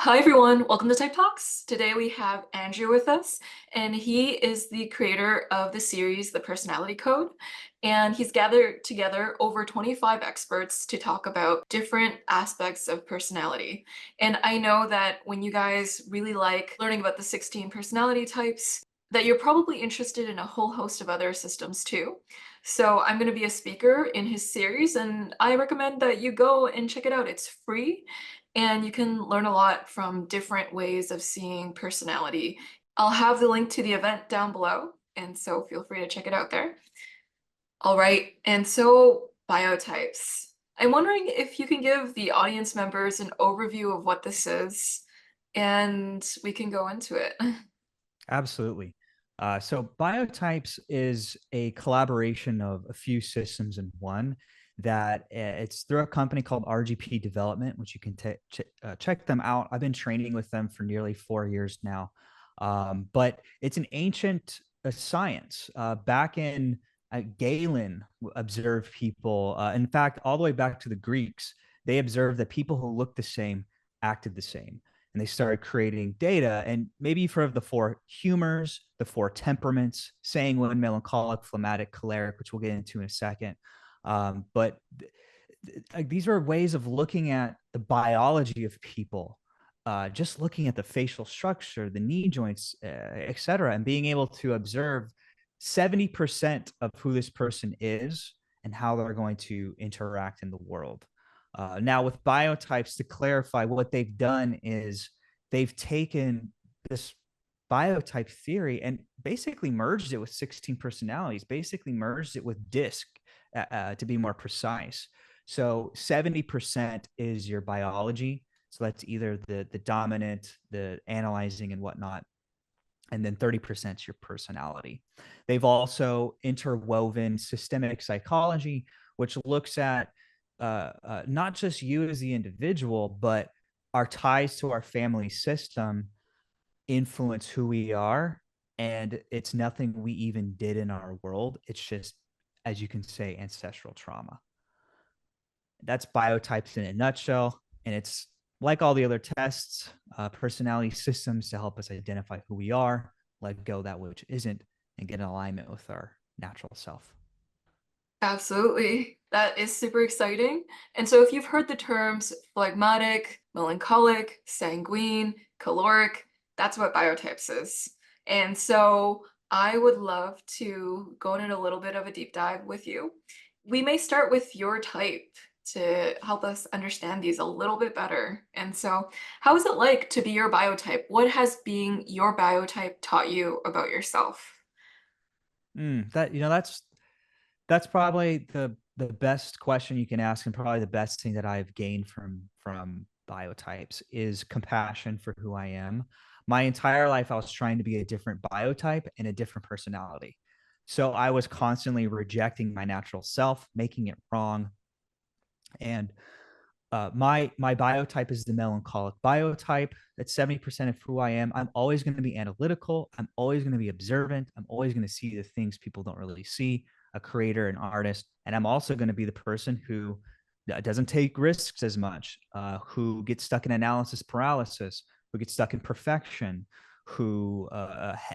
Hi everyone, welcome to Type Talks. Today we have Andrew with us, and he is the creator of the series The Personality Code. And he's gathered together over 25 experts to talk about different aspects of personality. And I know that when you guys really like learning about the 16 personality types, that you're probably interested in a whole host of other systems too. So I'm going to be a speaker in his series, and I recommend that you go and check it out. It's free and you can learn a lot from different ways of seeing personality. I'll have the link to the event down below, and so feel free to check it out there. All right, and so biotypes. I'm wondering if you can give the audience members an overview of what this is, and we can go into it. Absolutely. So BioTypes is a collaboration of a few systems in one that it's through a company called RGP Development, which you can check them out. I've been training with them for nearly 4 years now. But it's an ancient science. Back in Galen observed people, in fact, all the way back to the Greeks, they observed that people who looked the same acted the same, and they started creating data. And maybe you've heard of the four humors, the four temperaments: sanguine, melancholic, phlegmatic, choleric, which we'll get into in a second. But like, these are ways of looking at the biology of people, just looking at the facial structure, the knee joints, et cetera, and being able to observe 70% of who this person is and how they're going to interact in the world. Now, with biotypes, to clarify, what they've done is they've taken this biotype theory and basically merged it with 16 personalities, basically merged it with DISC, to be more precise. So 70% is your biology. So that's either the dominant, the analyzing and whatnot. And then 30% is your personality. They've also interwoven systemic psychology, which looks at not just you as the individual, but our ties to our family system influence who we are. And it's nothing we even did in our world. It's just, as you can say, ancestral trauma. That's biotypes in a nutshell. And it's like all the other tests, personality systems to help us identify who we are, let go that which isn't, and get in alignment with our natural self. Absolutely. That is super exciting. And so if you've heard the terms phlegmatic, melancholic, sanguine, choleric, that's what biotypes is. And so I would love to go in a little bit of a deep dive with you. We may start with your type to help us understand these a little bit better. And so how is it like to be your biotype? What has being your biotype taught you about yourself? That's probably the best question you can ask, and probably the best thing that I've gained from biotypes is compassion for who I am. My entire life, I was trying to be a different biotype and a different personality. So I was constantly rejecting my natural self, making it wrong. And my biotype is the melancholic biotype. That's 70% of who I am. I'm always going to be analytical. I'm always going to be observant. I'm always going to see the things people don't really see, a creator, an artist. And I'm also going to be the person who doesn't take risks as much, who gets stuck in analysis paralysis, who gets stuck in perfection, who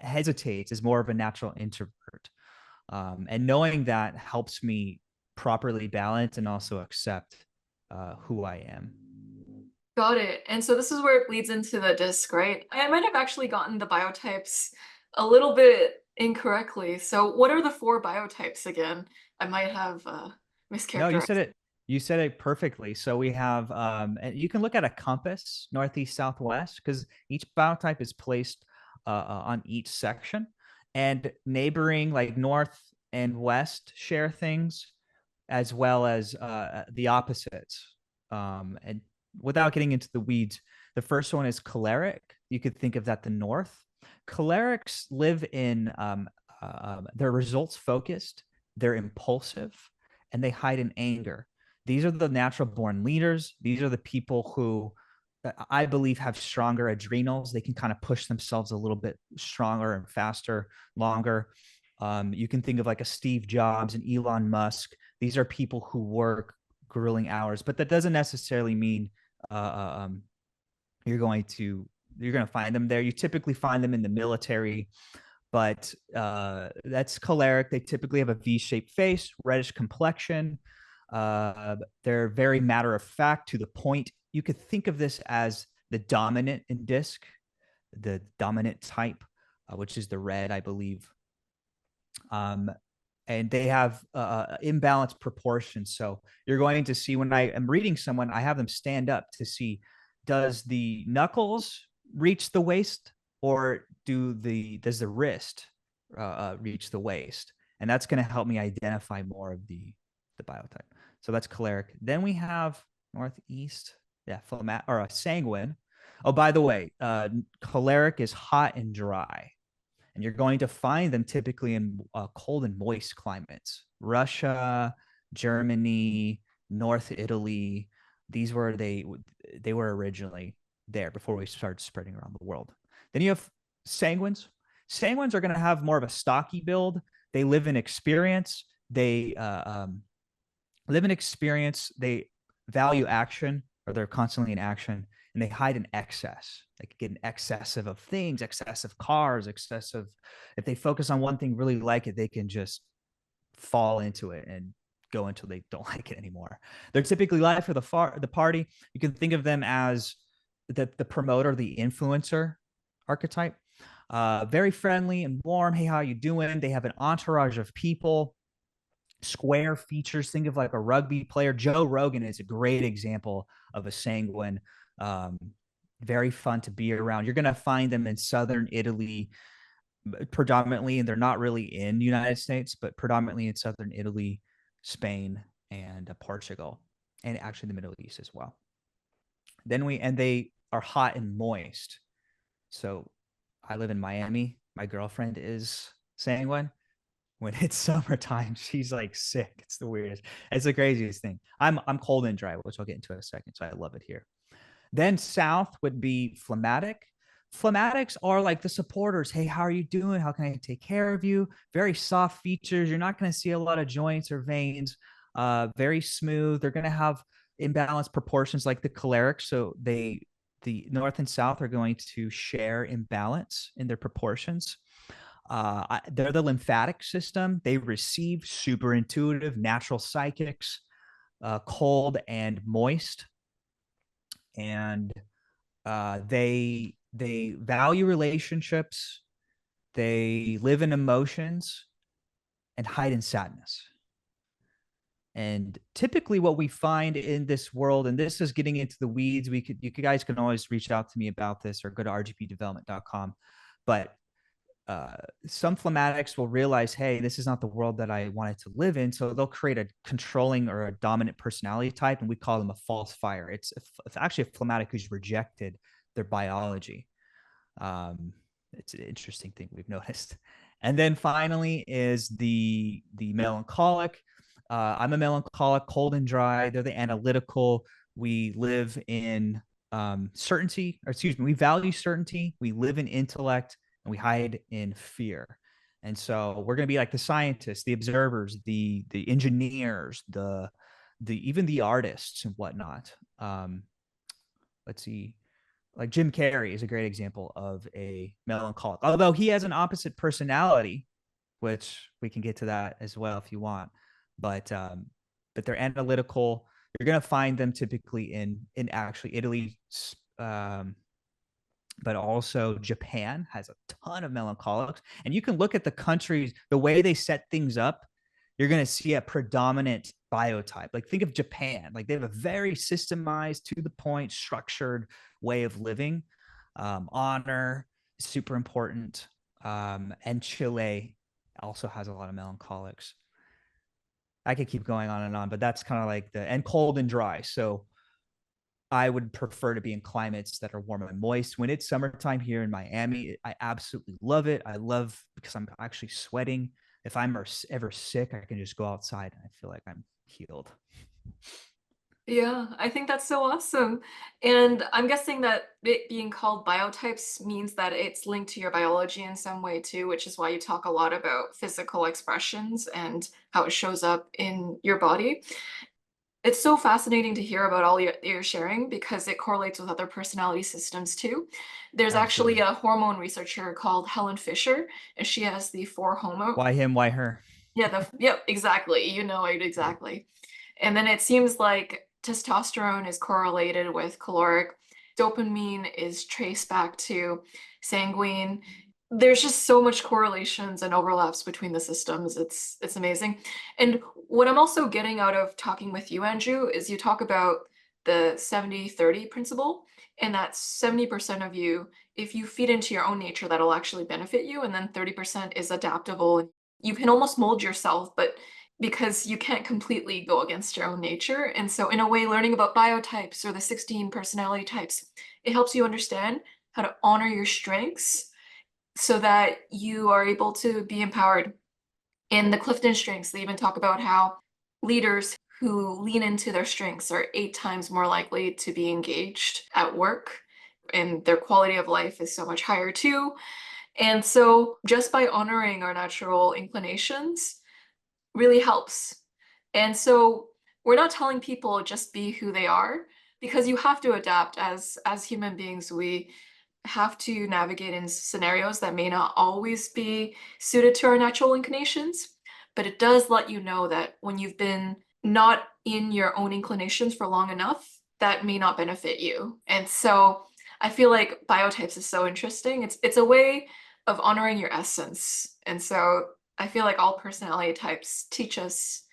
hesitates, is more of a natural introvert. And knowing that helps me properly balance and also accept who I am. Got it. And so this is where it leads into the disc, right? I might have actually gotten the biotypes a little bit incorrectly. So what are the four biotypes again? I might have No, you said mischaracterized. it. You said it perfectly. So we have, and you can look at a compass, northeast, southwest, because each biotype is placed on each section, and neighboring, like north and west, share things, as well as the opposites. And without getting into the weeds, the first one is choleric. You could think of that the north. Cholerics live in, they're results focused, they're impulsive, and they hide in anger. These are the natural born leaders. These are the people who I believe have stronger adrenals. They can kind of push themselves a little bit stronger and faster, longer. You can think of like a Steve Jobs and Elon Musk. These are people who work grueling hours, but that doesn't necessarily mean uh, um, you're going to find them there. You typically find them in the military, but that's choleric. They typically have a V-shaped face, reddish complexion. They're very matter of fact, to the point. You could think of this as the dominant in disc, the dominant type, which is the red, I believe. And they have imbalanced proportions. So you're going to see, when I am reading someone, I have them stand up to see, does the knuckles reach the waist, or does the wrist reach the waist? And that's going to help me identify more of the biotype. So that's choleric. Then we have northeast, yeah, phlegmatic or a sanguine. Oh, by the way, choleric is hot and dry, and you're going to find them typically in cold and moist climates. Russia, Germany, North Italy. These were they were originally there before we started spreading around the world. Then you have sanguines. Sanguines are going to have more of a stocky build. They live in experience. They live in experience. They value action, or they're constantly in action, and they hide in excess. They could get an excessive of things, excessive cars, excessive. If they focus on one thing, really like it, they can just fall into it and go until they don't like it anymore. They're typically live for the party. You can think of them as the promoter, the influencer archetype. Very friendly and warm. Hey, how you doing? They have an entourage of people. Square features. Think of like a rugby player. Joe Rogan is a great example of a sanguine. Um, Very fun to be around. You're going to find them in southern Italy predominantly, and they're not really in the United States, but predominantly in southern Italy, Spain, and Portugal, and actually the Middle East as well. They are hot and moist. So I live in Miami. My girlfriend is sanguine. When it's summertime, she's like sick. It's the weirdest. It's the craziest thing. I'm cold and dry, which I'll get into in a second. So I love it here. Then south would be phlegmatic. Phlegmatics are like the supporters. Hey, how are you doing? How can I take care of you? Very soft features. You're not going to see a lot of joints or veins. Very smooth. They're going to have imbalanced proportions like the choleric. So the north and south are going to share imbalance in their proportions. They're the lymphatic system. They receive, super intuitive, natural psychics, cold and moist, and they value relationships. They live in emotions and hide in sadness. And typically what we find in this world, and this is getting into the weeds, you guys can always reach out to me about this or go to rgpdevelopment.com. But some phlegmatics will realize, hey, this is not the world that I wanted to live in. So they'll create a controlling or a dominant personality type, and we call them a false fire. It's actually a phlegmatic who's rejected their biology. It's an interesting thing we've noticed. And then finally is the melancholic. I'm a melancholic, cold and dry. They're the analytical. We live in certainty, or excuse me, we value certainty. We live in intellect, and we hide in fear. And so we're going to be like the scientists, the observers, the engineers, the even the artists and whatnot. Let's see, like Jim Carrey is a great example of a melancholic, although he has an opposite personality, which we can get to that as well if you want. But they're analytical. You're going to find them typically in actually Italy, but also Japan has a ton of melancholics. And you can look at the countries, the way they set things up, you're going to see a predominant biotype. Like think of Japan, like they have a very systemized, to the point, structured way of living. Honor is super important. And Chile also has a lot of melancholics. I could keep going on and on, but that's kind of like and cold and dry. So I would prefer to be in climates that are warm and moist. When it's summertime here in Miami, I absolutely love it. I love because I'm actually sweating. If I'm ever sick, I can just go outside and I feel like I'm healed. Yeah, I think that's so awesome. And I'm guessing that it being called biotypes means that it's linked to your biology in some way too, which is why you talk a lot about physical expressions and how it shows up in your body. It's so fascinating to hear about all you're sharing because it correlates with other personality systems too. There's actually Absolutely. a hormone researcher called Helen Fisher, and she has the four hormone. Why him? Why her? Yeah, yep, exactly. You know it exactly. And then it seems like testosterone is correlated with caloric. Dopamine is traced back to sanguine. There's just so much correlations and overlaps between the systems. It's amazing. And what I'm also getting out of talking with you, Andrew, is you talk about the 70-30 principle, and that 70% of you, if you feed into your own nature, that'll actually benefit you, and then 30% is adaptable. You can almost mold yourself, but because you can't completely go against your own nature. And so, in a way, learning about biotypes or the 16 personality types, it helps you understand how to honor your strengths so that you are able to be empowered. In the CliftonStrengths, they even talk about how leaders who lean into their strengths are 8 times more likely to be engaged at work, and their quality of life is so much higher too. And so, just by honoring our natural inclinations, really helps. And so we're not telling people just be who they are because you have to adapt as human beings. We have to navigate in scenarios that may not always be suited to our natural inclinations, but it does let you know that when you've been not in your own inclinations for long enough, that may not benefit you. And so I feel like biotypes is so interesting. It's a way of honoring your essence. And so I feel like all personality types teach us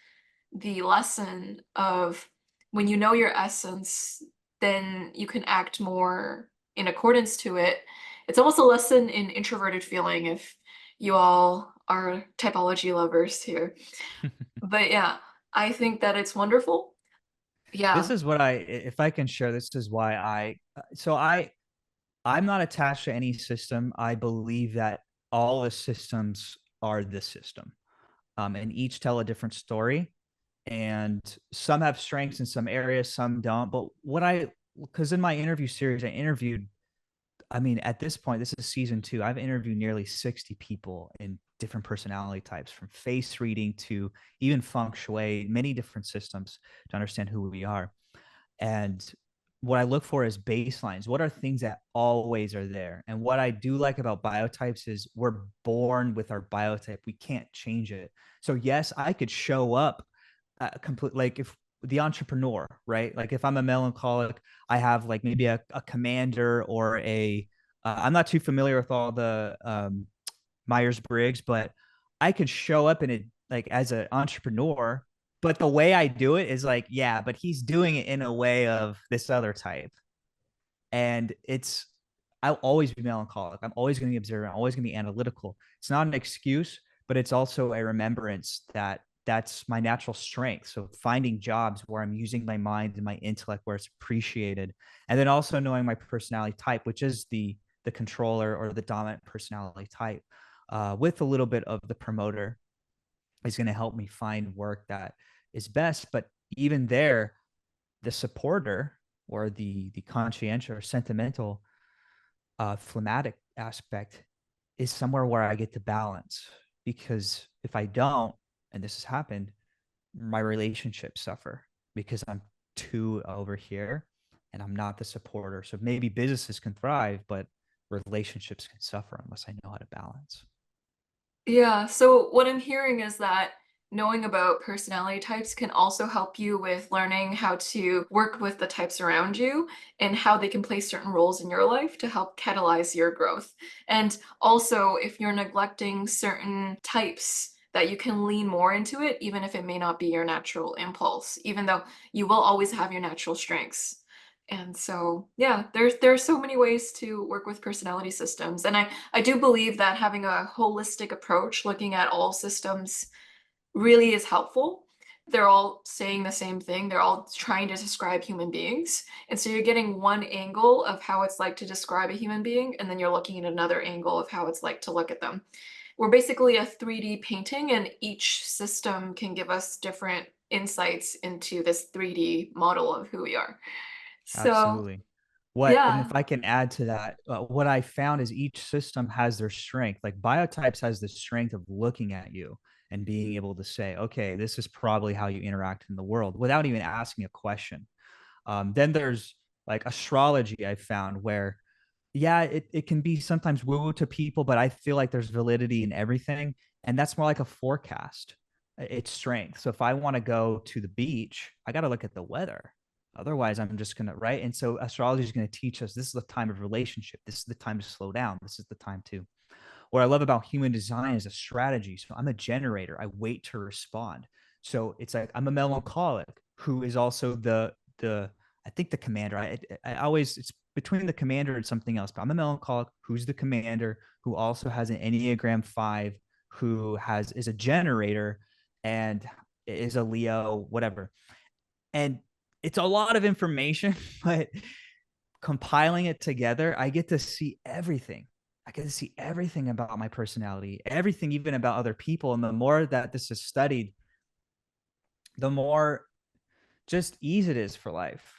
the lesson of when you know your essence, then you can act more in accordance to it. It's almost a lesson in introverted feeling if you all are typology lovers here. But yeah, I think that it's wonderful. This Yeah. is what if I can share, this is why I'm not attached to any system. I believe that all the systems are the system, and each tell a different story. And some have strengths in some areas, some don't. But because in my interview series, I mean, at this point, this is season 2. I've interviewed nearly 60 people in different personality types, from face reading to even feng shui, many different systems to understand who we are. And what I look for is baselines. What are things that always are there? And what I do like about biotypes is we're born with our biotype. We can't change it. So yes, I could show up complete, like if the entrepreneur, right? Like if I'm a melancholic, I have like maybe a commander or I'm not too familiar with all the Myers-Briggs, but I could show up in it like as an entrepreneur, but the way I do it is like, yeah, but he's doing it in a way of this other type. And I'll always be melancholic. I'm always going to be observant. I'm always going to be analytical. It's not an excuse, but it's also a remembrance that that's my natural strength. So finding jobs where I'm using my mind and my intellect where it's appreciated. And then also knowing my personality type, which is the controller or the dominant personality type, with a little bit of the promoter, is going to help me find work that is best. But even there, the supporter or the conscientious or sentimental phlegmatic aspect is somewhere where I get to balance. Because if I don't, and this has happened, my relationships suffer because I'm too over here and I'm not the supporter. So maybe businesses can thrive, but relationships can suffer unless I know how to balance. Yeah, so what I'm hearing is that knowing about personality types can also help you with learning how to work with the types around you and how they can play certain roles in your life to help catalyze your growth. And also, if you're neglecting certain types, that you can lean more into it, even if it may not be your natural impulse, even though you will always have your natural strengths. And so, yeah, there's so many ways to work with personality systems. And I do believe that having a holistic approach, looking at all systems, really is helpful. They're all saying the same thing. They're all trying to describe human beings. And so you're getting one angle of how it's like to describe a human being, and then you're looking at another angle of how it's like to look at them. We're basically a 3D painting, and each system can give us different insights into this 3D model of who we are. So, Absolutely. And Yeah. if I can add to that, what I found is each system has their strength. Like biotypes has the strength of looking at you and being able to say, okay, this is probably how you interact in the world without even asking a question. Then there's like astrology I found where, yeah, it can be sometimes woo woo to people, but I feel like there's validity in everything. And that's more like a forecast. It's strength. So if I want to go to the beach, I got to look at the weather. Otherwise, I'm just going to, right? And so astrology is going to teach us this is the time of relationship. This is the time to slow down. This is the time to. What I love about human design is a strategy. So I'm a generator. I wait to respond. So it's like I'm a melancholic who is also the I think the commander. I always it's between the commander and something else, but I'm a melancholic who's the commander who also has an Enneagram 5, who has is a generator and is a Leo, whatever. And it's a lot of information, but compiling it together, I get to see everything. I get to see everything about my personality, everything, even about other people. And the more that this is studied, the more just ease it is for life.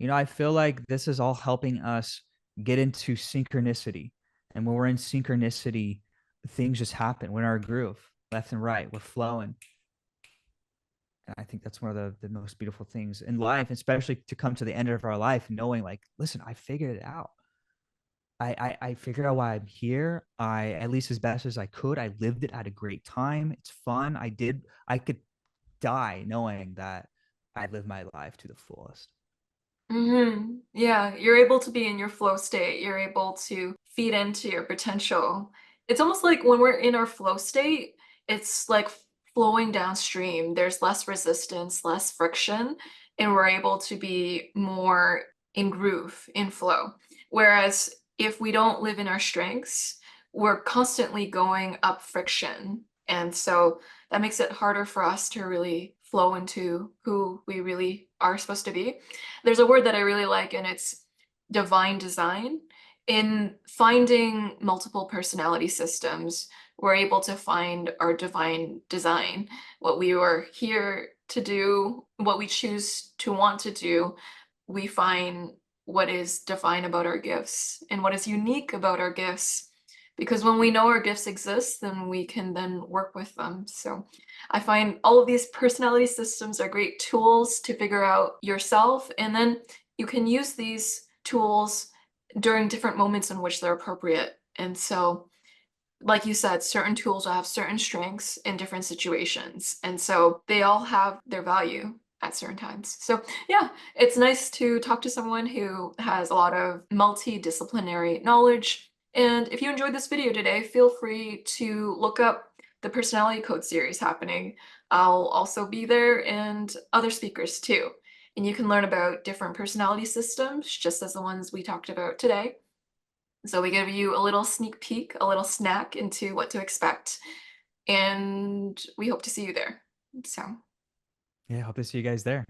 I feel like this is all helping us get into synchronicity. And when we're in synchronicity, things just happen. We're in our groove, left and right. We're flowing. And I think that's one of the most beautiful things in life, especially to come to the end of our life, knowing like, listen, I figured it out. I figured out why I'm here. I at least as best as I could. I lived it at a great time. It's fun. I could die knowing that I lived my life to the fullest. Yeah, you're able to be in your flow state. You're able to feed into your potential. It's almost like when we're in our flow state, it's like flowing downstream. There's less resistance, less friction, and we're able to be more in groove, in flow. Whereas if we don't live in our strengths, we're constantly going up friction. And so that makes it harder for us to really flow into who we really are supposed to be. There's a word that I really like, and it's divine design. In finding multiple personality systems, we're able to find our divine design, what we are here to do, what we choose to want to do. We find what is divine about our gifts and what is unique about our gifts. Because when we know our gifts exist, then we can then work with them. So I find all of these personality systems are great tools to figure out yourself, and then you can use these tools during different moments in which they're appropriate. And so, like you said, certain tools will have certain strengths in different situations. And so they all have their value at certain times. So, yeah, it's nice to talk to someone who has a lot of multidisciplinary knowledge. And if you enjoyed this video today, feel free to look up the personality code series happening. I'll also be there and other speakers too. And you can learn about different personality systems, just as the ones we talked about today. So we give you a little sneak peek, a little snack into what to expect, and we hope to see you there. So. Yeah, hope to see you guys there.